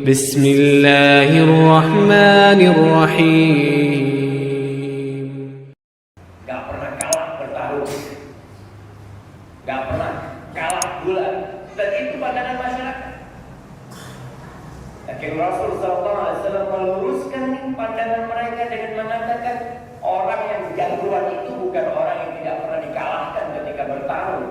Bismillahirrahmanirrahim. Gak pernah kalah bertarung, gak pernah kalah bulan, dan itu pandangan masyarakat. Lakin Rasul SAW meluruskan pandangan mereka dengan mengatakan orang yang jagoan itu bukan orang yang tidak pernah dikalahkan ketika bertarung.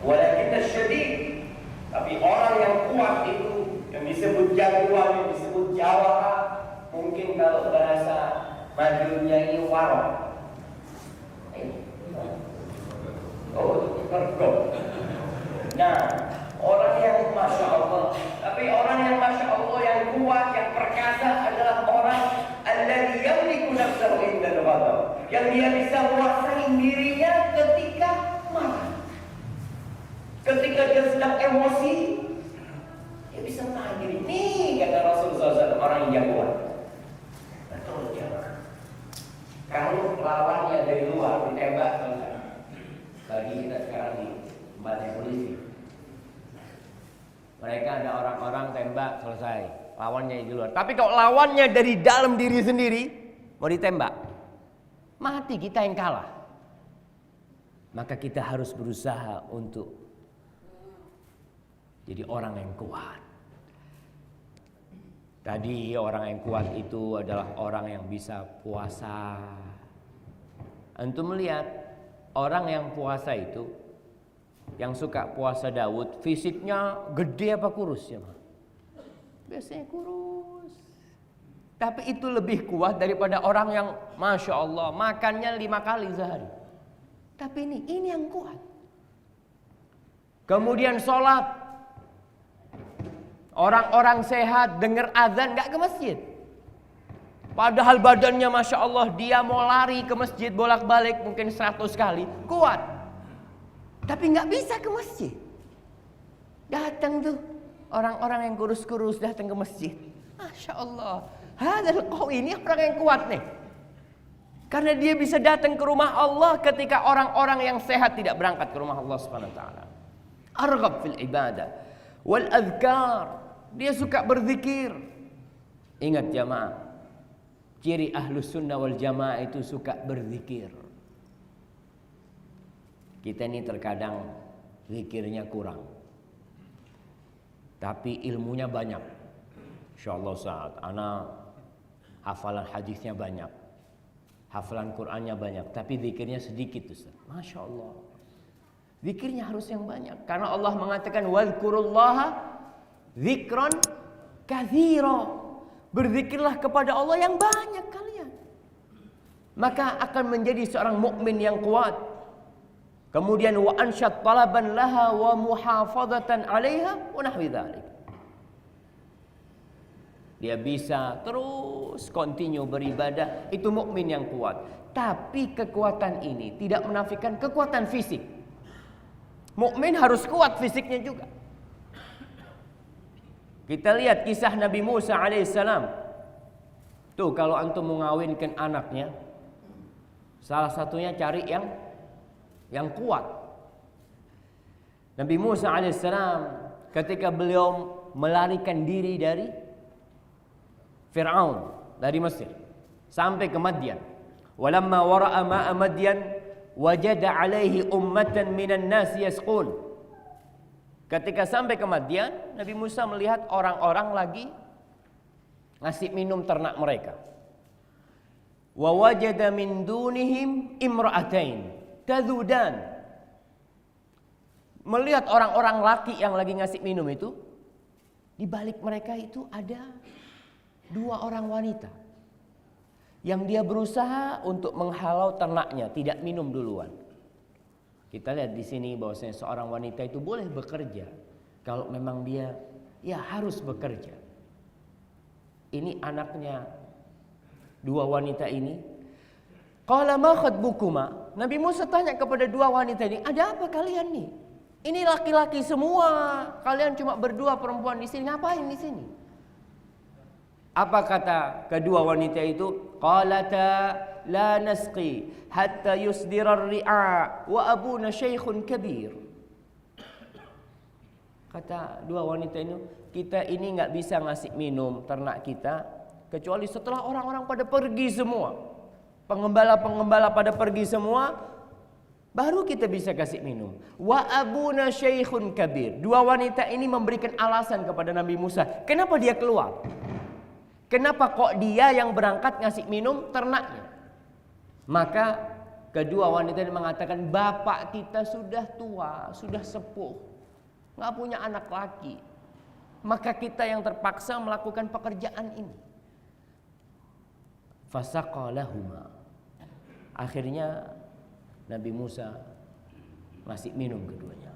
Walakin syadid, tapi orang yang kuat itu yang disebut jagoan, yang disebut jawara, mungkin kalau bahasa majunya ini warok. Nah, orang yang Masya Allah, tapi orang yang Masya Allah, yang kuat, yang perkasa adalah orang alladzi yamliku nafsahu indal ghadab, yang dia bisa menguasai dirinya ketika marah. Ketika dia sedang emosi, dia bisa menahan diri. Nih kata Rasulullah SAW, orang yang jagoan. Betul jamaah. Kalau lawannya dari luar ditembak, bagi kita sekarang di tempatnya polisi, mereka ada orang-orang tembak selesai, lawannya di luar. Tapi kalau lawannya dari dalam diri sendiri mau ditembak, mati kita yang kalah. Maka kita harus berusaha untuk jadi orang yang kuat. Tadi orang yang kuat itu adalah orang yang bisa puasa. Antum melihat orang yang puasa itu, yang suka puasa Daud, fisiknya gede apa kurus ya? Biasanya kurus. Tapi itu lebih kuat daripada orang yang Masya Allah makannya 5 kali sehari. Tapi ini yang kuat. Kemudian sholat. Orang-orang sehat dengar azan gak ke masjid. Padahal badannya Masya Allah, dia mau lari ke masjid bolak-balik mungkin 100 kali, kuat. Tapi gak bisa ke masjid. Datang tuh orang-orang yang kurus-kurus datang ke masjid. Masya Allah, hadal qawi, ini orang yang kuat nih. Karena dia bisa datang ke rumah Allah ketika orang-orang yang sehat tidak berangkat ke rumah Allah Subhanahu wa taala. Arghab fil ibadah wal azkar. Dia suka berzikir. Ingat jamaah, ciri ahlus sunnah wal jamaah itu suka berzikir. Kita ini terkadang zikirnya kurang, tapi ilmunya banyak. Insyaallah saat ana hafalan hadisnya banyak, hafalan Qur'annya banyak, tapi zikirnya sedikit Ustaz. Masya Allah. Zikirnya harus yang banyak, karena Allah mengatakan wazkurullaha zikron katsira. Berzikirlah kepada Allah yang banyak kalian, maka akan menjadi seorang mukmin yang kuat. Kemudian wa ansyat talaban laha wa muhafazatan 'alaiha wa nahwi dzalik. Dia bisa terus continue beribadah, itu mukmin yang kuat. Tapi kekuatan ini tidak menafikan kekuatan fisik. Mukmin harus kuat fisiknya juga. Kita lihat kisah Nabi Musa alaihissalam. Tuh kalau antum mengawinkan anaknya, salah satunya cari yang kuat. Nabi Musa alaihissalam ketika beliau melarikan diri dari Fir'aun, dari Mesir sampai ke Madyan. Walamma wara'a ma'a Madyan wajada alaihi ummatan minan nas yasqun. Ketika sampai ke Madyan, Nabi Musa melihat orang-orang lagi ngasih minum ternak mereka. Wa wajada min dunihim imra'atain tazudan. Melihat orang-orang laki yang lagi ngasih minum itu, di balik mereka itu ada 2 orang wanita yang dia berusaha untuk menghalau ternaknya, tidak minum duluan. Kita lihat di sini bahwasanya seorang wanita itu boleh bekerja kalau memang dia harus bekerja. Ini anaknya 2 wanita ini. Qala ma khatbukuma? Nabi Musa tanya kepada 2 wanita ini, ada apa kalian nih? Ini laki-laki semua, kalian cuma berdua perempuan di sini, ngapain di sini? Apa kata kedua wanita itu? Qalata la nasqi hatta yusdira ar-ri'a wa abuna syaikhun kabir. Kata dua wanita ini, kita ini nggak bisa ngasih minum ternak kita kecuali setelah orang-orang pada pergi semua. Pengembala-pengembala pada pergi semua, baru kita bisa kasih minum. Wa abuna syaikhun kabir. Dua wanita ini memberikan alasan kepada Nabi Musa. Kenapa dia keluar? Kenapa kok dia yang berangkat ngasih minum ternaknya? Maka kedua wanita ini mengatakan, bapak kita sudah tua, sudah sepuh, nggak punya anak laki. Maka kita yang terpaksa melakukan pekerjaan ini. Fasaqalahuma. Akhirnya Nabi Musa ngasih minum keduanya.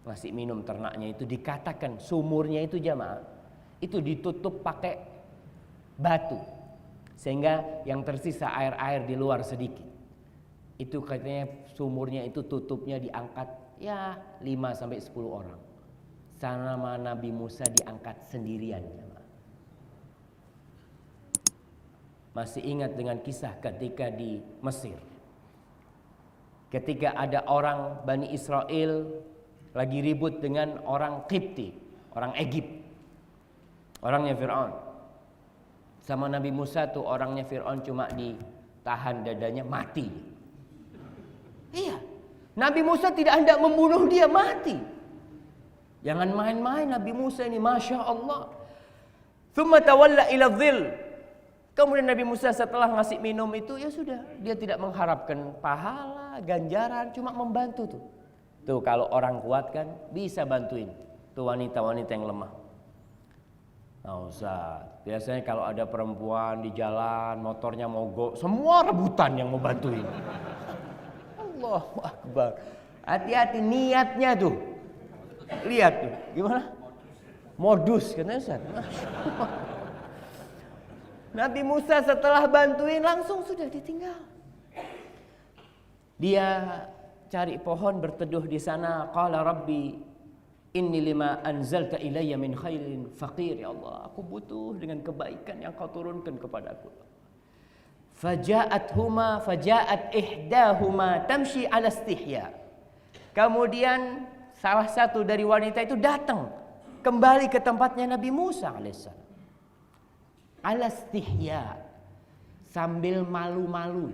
Ngasih minum ternaknya itu, dikatakan sumurnya itu jamaah, itu ditutup pakai batu. Sehingga yang tersisa air-air di luar sedikit. Itu katanya sumurnya itu tutupnya diangkat ya 5-10 orang. Sama Nabi Musa diangkat sendirian. Masih ingat dengan kisah ketika di Mesir. Ketika ada orang Bani Israel lagi ribut dengan orang Qibti, orang Egypt, orangnya Fir'aun. Sama Nabi Musa tuh orangnya Fir'aun cuma ditahan dadanya, mati. Iya, Nabi Musa tidak hendak membunuh dia, mati. Jangan main-main Nabi Musa ini, Masya Allah. Thumma tawalla ila dhil. Kemudian Nabi Musa setelah ngasih minum itu, ya sudah, dia tidak mengharapkan pahala, ganjaran, cuma membantu tuh. Tuh kalau orang kuat kan bisa bantuin tuh wanita-wanita yang lemah. Nah Ustaz, biasanya kalau ada perempuan di jalan, motornya mogok, semua rebutan yang mau bantuin. Allahu Akbar. Hati-hati niatnya tuh. Lihat tuh, gimana? Modus katanya Ustaz. Nabi Musa setelah bantuin langsung sudah ditinggal. Dia cari pohon berteduh di sana. Qala Rabbi inni lima anzalta ilayya min khairin faqir. Ya Allah, aku butuh dengan kebaikan yang kau turunkan kepadaku. Faja'at ihdahuma tamshi ala istihya. Kemudian salah satu dari wanita itu datang kembali ke tempatnya Nabi Musa alaihissalam. Alastihya, sambil malu-malu.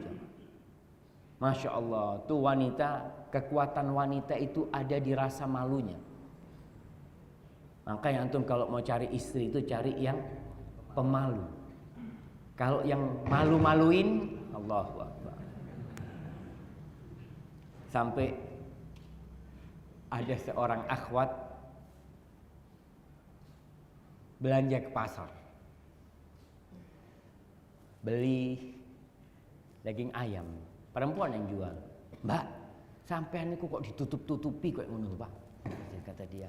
Masya Allah, tuh wanita, kekuatan wanita itu ada di rasa malunya. Makanya antum kalau mau cari istri itu cari yang pemalu. Kalau yang malu-maluin, Allahu Akbar. Sampai ada seorang akhwat belanja ke pasar. Beli daging ayam, perempuan yang jual. Mbak, sampean niku kok ditutup-tutupi kok ngono, Pak? Kata dia.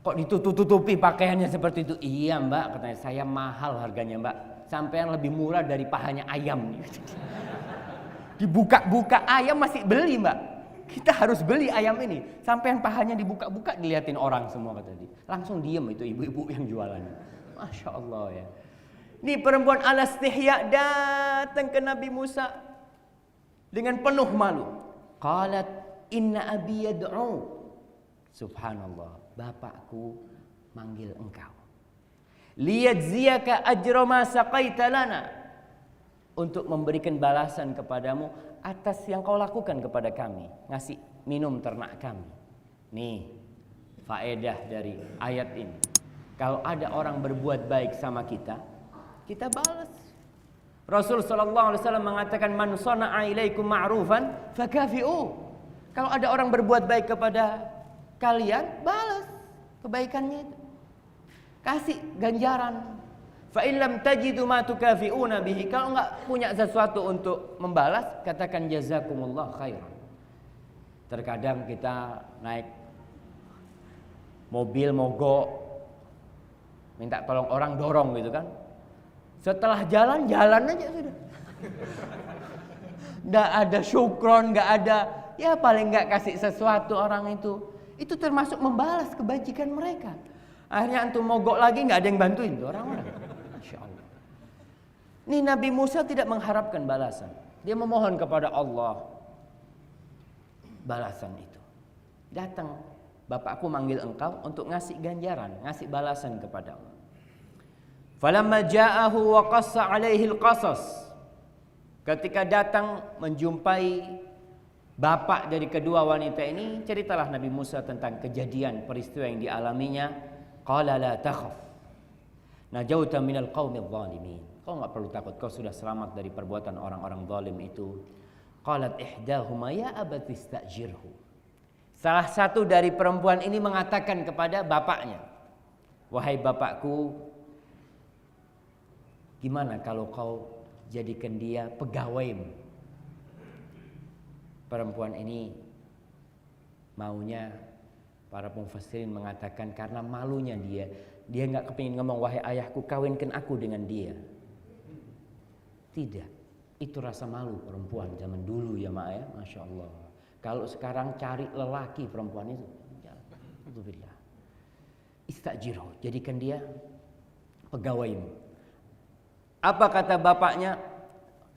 Kok ditutup-tutupi pakaiannya seperti itu? Iya, Mbak, katanya saya mahal harganya, Mbak. Sampean lebih murah dari pahanya ayam. Dibuka-buka ayam masih beli, Mbak. Kita harus beli ayam ini. Sampean pahanya dibuka-buka diliatin orang semua kata dia. Langsung diem itu ibu-ibu yang jualan. Masya Allah ya. Ini perempuan alastihya datang ke Nabi Musa dengan penuh malu. Qalat inna abi yad'u. Subhanallah, bapakku manggil engkau. Liyajziyaka ajra ma saqaita lana. Untuk memberikan balasan kepadamu atas yang kau lakukan kepada kami, ngasih minum ternak kami. Nih, faedah dari ayat ini. Kalau ada orang berbuat baik sama kita, kita balas. Rasul sallallahu alaihi wasallam mengatakan man sana'a ilaikum ma'rufan fakafi'u. Kalau ada orang berbuat baik kepada kalian, balas kebaikannya itu. Kasih ganjaran. Fa in lam tajidu ma tukafi'una bihi. Kalau enggak punya sesuatu untuk membalas, katakan jazakumullah khairan. Terkadang kita naik mobil mogok, minta tolong orang dorong gitu kan. Setelah jalan aja sudah. Nggak ada syukron, nggak ada, ya paling nggak kasih sesuatu orang itu. Itu termasuk membalas kebajikan mereka. Akhirnya antum mogok lagi nggak ada yang bantuin tuh orang-orang. Masya Allah. Ini Nabi Musa tidak mengharapkan balasan. Dia memohon kepada Allah balasan itu. Datang bapakku manggil engkau untuk ngasih ganjaran, ngasih balasan kepadamu. Falamma ja'ahu wa qassa 'alaihi al-qasas. Ketika datang menjumpai bapak dari kedua wanita ini, ceritalah Nabi Musa tentang kejadian peristiwa yang dialaminya. Qala la takhaf, najauta minal qaumidh dhalimin. Kau enggak perlu takut, kau sudah selamat dari perbuatan orang-orang zalim itu. Qalat ihdahuma ya abati istajirhu. Salah satu dari perempuan ini mengatakan kepada bapaknya, wahai bapakku, gimana kalau kau jadikan dia pegawaimu? Perempuan ini maunya, para mufassirin mengatakan karena malunya dia nggak kepingin ngomong wahai ayahku kawinkan aku dengan dia. Tidak, itu rasa malu perempuan zaman dulu ya mak ya, masya Allah. Kalau sekarang cari lelaki perempuan itu, alhamdulillah. Istajirhu, jadikan dia pegawaimu. Apa kata bapaknya?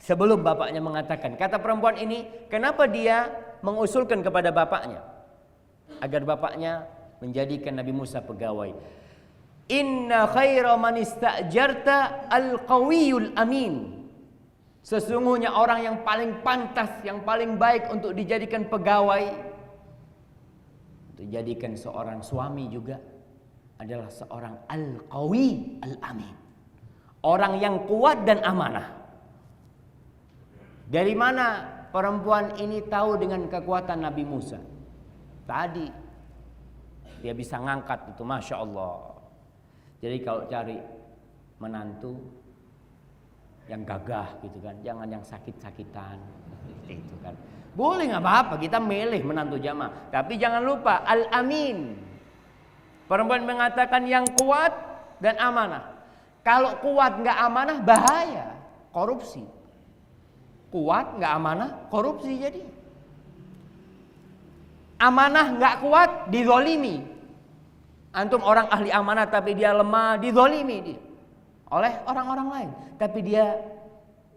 Sebelum bapaknya mengatakan, kata perempuan ini, kenapa dia mengusulkan kepada bapaknya agar bapaknya menjadikan Nabi Musa pegawai? Inna khaira man istajarta al-qawiyul amin. Sesungguhnya orang yang paling pantas, yang paling baik untuk dijadikan pegawai, untuk dijadikan seorang suami juga, adalah seorang al-qawi al-amin. Orang yang kuat dan amanah. Dari mana perempuan ini tahu dengan kekuatan Nabi Musa? Tadi dia bisa ngangkat itu, masya Allah. Jadi kalau cari menantu yang gagah gitu kan, jangan yang sakit-sakitan itu kan. Boleh nggak apa-apa, kita milih menantu jamaah, tapi jangan lupa al-amin. Perempuan mengatakan yang kuat dan amanah. Kalau kuat nggak amanah bahaya, korupsi. Kuat nggak amanah, korupsi jadi. Amanah nggak kuat, dizolimi. Antum orang ahli amanah tapi dia lemah, dizolimi dia oleh orang-orang lain. Tapi dia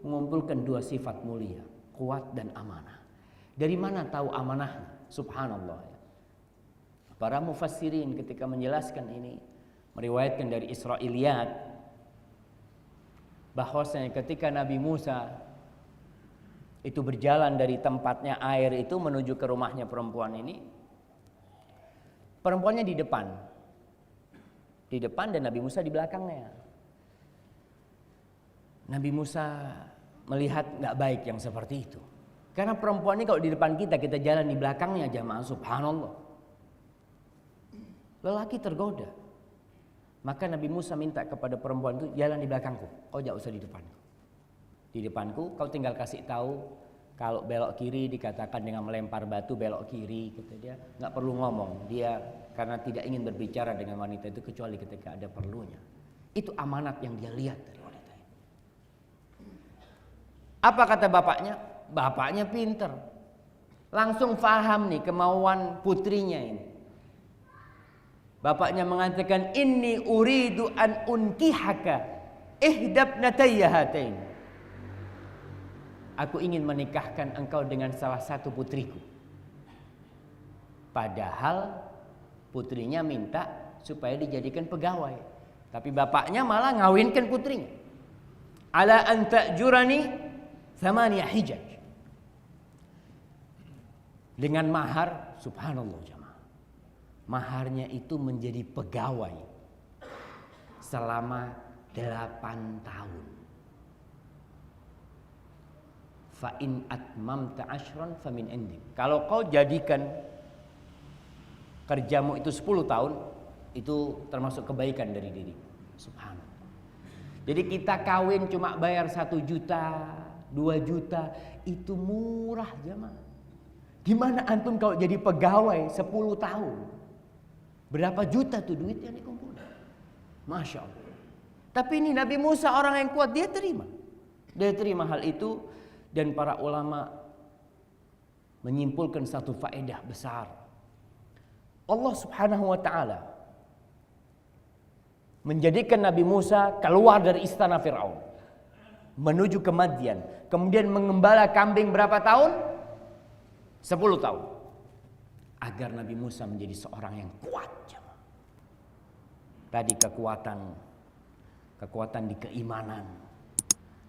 mengumpulkan dua sifat mulia, kuat dan amanah. Dari mana tahu amanahnya? Subhanallah. Para mufassirin ketika menjelaskan ini meriwayatkan dari Israiliyat bahwasanya ketika Nabi Musa itu berjalan dari tempatnya air itu menuju ke rumahnya perempuan ini, perempuannya di depan dan Nabi Musa di belakangnya. Nabi Musa melihat nggak baik yang seperti itu, karena perempuan ini kalau di depan kita jalan di belakangnya jamaah, subhanallah, lelaki tergoda. Maka Nabi Musa minta kepada perempuan itu, jalan di belakangku, kau jangan usah di depanku. Di depanku kau tinggal kasih tahu kalau belok kiri dikatakan dengan melempar batu belok kiri, kata dia. Nggak perlu ngomong, dia karena tidak ingin berbicara dengan wanita itu kecuali ketika ada perlunya. Itu amanat yang dia lihat dari wanita itu. Apa kata bapaknya? Bapaknya pinter, langsung paham nih kemauan putrinya ini. Bapaknya mengatakan, inni uridu an unkihaka ihdabnatayya hatain. Aku ingin menikahkan engkau dengan salah satu putriku. Padahal putrinya minta supaya dijadikan pegawai, tapi bapaknya malah ngawinkan putrinya. Ala an ta'jurani thamaniya hijaj. Dengan mahar, subhanallah jamaah. Maharnya itu menjadi pegawai selama 8 tahun. Fa in atmamta ashran famin indik. Kalau kau jadikan kerjamu itu 10 tahun, itu termasuk kebaikan dari diri. Subhanallah. Jadi kita kawin cuma bayar 1 juta, 2 juta, itu murah jamaah. Gimana antum kalau jadi pegawai 10 tahun? Berapa juta tuh duit yang dikumpulkan? Masya Allah. Tapi ini Nabi Musa orang yang kuat, dia terima. Dia terima hal itu. Dan para ulama menyimpulkan satu faedah besar. Allah subhanahu wa ta'ala menjadikan Nabi Musa keluar dari istana Fir'aun menuju ke Madyan, kemudian mengembala kambing berapa tahun? 10 tahun. agar Nabi Musa menjadi seorang yang kuat. Tadi kekuatan di keimanan,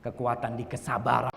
kekuatan di kesabaran.